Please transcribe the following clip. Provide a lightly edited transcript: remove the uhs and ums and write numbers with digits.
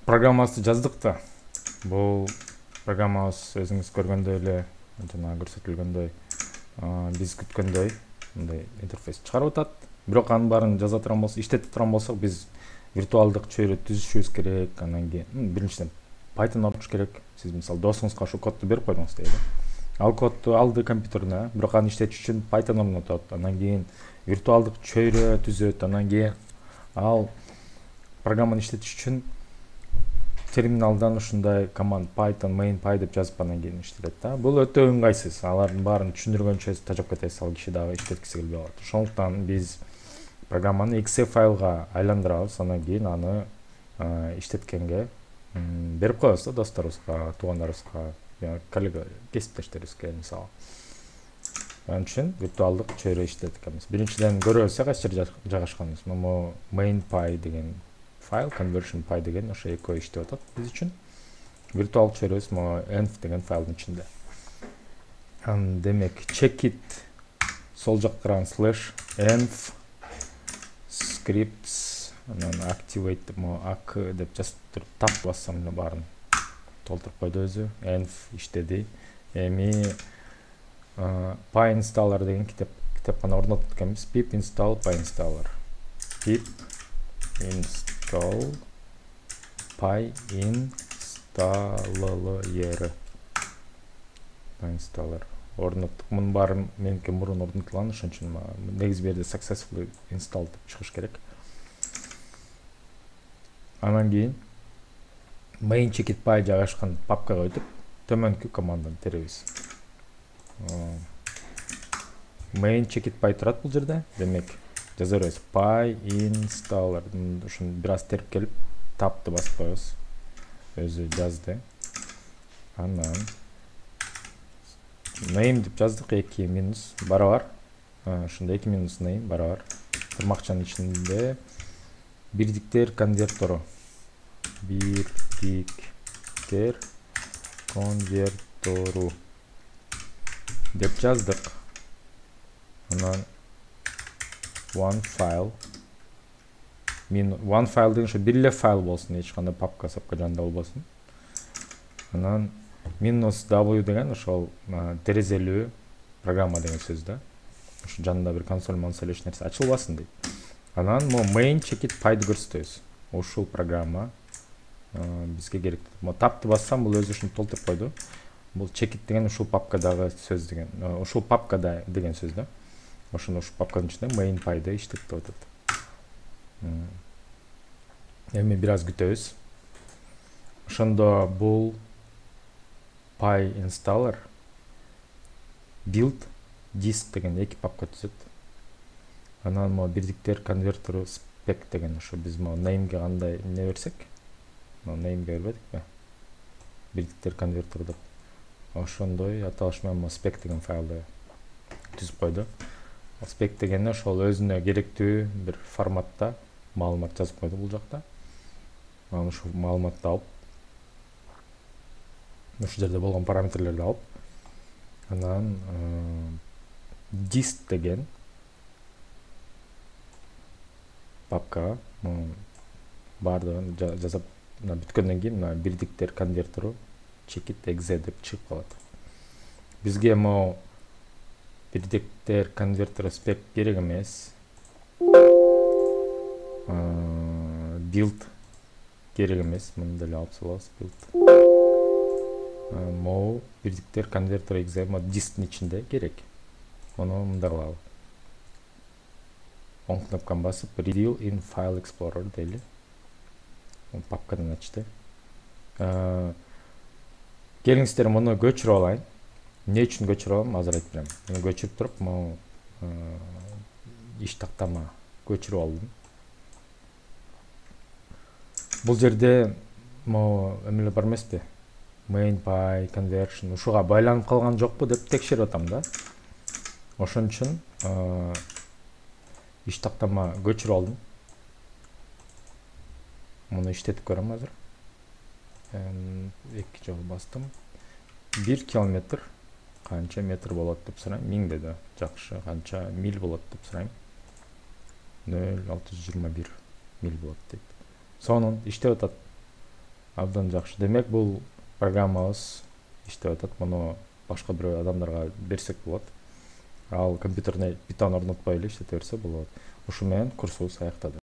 программасы жаздык да. Бул программабыз өзүңүз көргөндөй эле жана көрсөтүлгөндөй биз күткөндөй мындай интерфейс чыгарып атат. Бирок анын баарын жаза турган болсок, иштете турган болсок, биз виртуалдык чөйрө түзүшүбүз керек. Анан кийин биринчиден Python окуш керек. Сиз мисалы досуңузга ушу кодду берип койдуңуз дейли. Ал кодду алды компьютерине, бирок аны иштетиш үчүн Python орнотот. Анан кийин виртуалдык чөйрө түзөт. Анан кийин ал программаны иштетиш үчүн терминалдан ушундай команд Python main.py деп жазып анан кийин иштетет да. Бул өтө ыңгайсыз. Алардын баарын түшүндүргөнчө тажап кетесиз, ал киши дагы иштеткиси келбей калат. Ошондуктан биз программаны exe файлга айландырабыз, анан кийин аны иштеткенге берип коебуз да досторубузга, туугандарыбызга, коллега, кесиптештерибизге мисалы. Анын үчүн виртуалдык чөйрө иштетет экенбиз. Биринчиден көрөбүз кайсы жер жайгашканын. Могу main.py деген файл, conversion.py деген ошо экөө иштеп атат биз үчүн. Виртуалдык чөйрөбүз могу env деген файлдын ичинде. Демек checkit сол жакка караган /env scripts анан activate ак деп жазып туруп тап бассам баарын толтуруп койду өзү. Env иштеди. Эми py-installer деген китепкана орнотуп экенбиз. Pip install py-installer. Pip install py-installer орноттук. Мунун баары меники мурун орнотулган, ошон үчүн негизи берде successfully install деп чыгыш керек. Анан кийин main checkit.py жайгашкан папкага өтүп, төмөнкү команданы теребиз. Main checkit.py турат бул жерде. Демек жаза беребиз py-installer. Ушуну бир аз терип келип, тапты басып коебуз. Өзү жазды. Анан name деп жаздык, 2 минус барабар. Ушунда 2 минус name барабар. Тырмакчанын ичинде бирдиктер конвертору. Бирдиктер конвертору деп жаздык. Анан one file деген ошо бир эле файл болсун, эч кандай папка жанында болбосун. Анан -w деген ошол терезелүү программа деген сөз да. Ошо жанында бир консоль эч нерсе ачылбасын дейт. Анан main checkit.py көрсөтөбүз. Ушул программа бизге керек. Тапты бассам, бул өзү ушуну толтуруп койду. Бул checkit деген ушул папкадагы сөз деген, ушул папкада деген сөз да. Ошону ушул папканын ичинде main.py иштетип атат. Эми бир аз күтөбүз. Ошондо бул py-installer build disk деген эки папка түзөт. Анан бирдиктер конвертору spec деген ошо биз name'ге кандай эмне берсек, name'ге бербедикпи? Бирдиктер конвертору деп. Ошондой аталыш менен spec деген файлды түзүп койду. Spec дегенде ошол өзүнө керектүү бир форматта маалымат жазып койду бул жакта. Анан ушул маалыматты алып, ушул жерде болгон параметрлерди алып, анан disk деген папка баардыгын жазып бүткөндөн кийин бирдиктер конвертору checkit exe деп чыгып калат. Бизге бирдиктер конвертору spec керек эмес. Build керек эмес. Муну деле алып салабыз. Build. Бирдиктер конвертору exe дисктин ичинде керек. Муну мындай кылалы. Оң кнопканы басып reveal in file explorer дейли. Папкадан ачты. Келиңиздер муну көчүрүп алайын. Эмне үчүн көчүрүп алам, азыр айтып берем. Муну көчүрүп туруп, иш тактама көчүрүп алдым. Бул жерде эмелер бар эмеспи? main.py conversion ушуга байланып калган жокпу деп текшерип атам да. Ошон үчүн иш тактама көчүрүп алдым. Муну иштетип көрөм азыр. Эки жолу бастым. 1 километр канча метр болот деп сурайм. 1000 деди. Жакшы, канча миль болот деп сурайм. 0,621 миль болот дейт. Сонун иштеп атат. абдан жакшы. Демек бул программабыз иштеп атат. Муну башка бир адамдарга берсек болот. Ал компьютерине Python орнотпой эле иштете берсе болот. Ушу менен курсубуз аяктадык.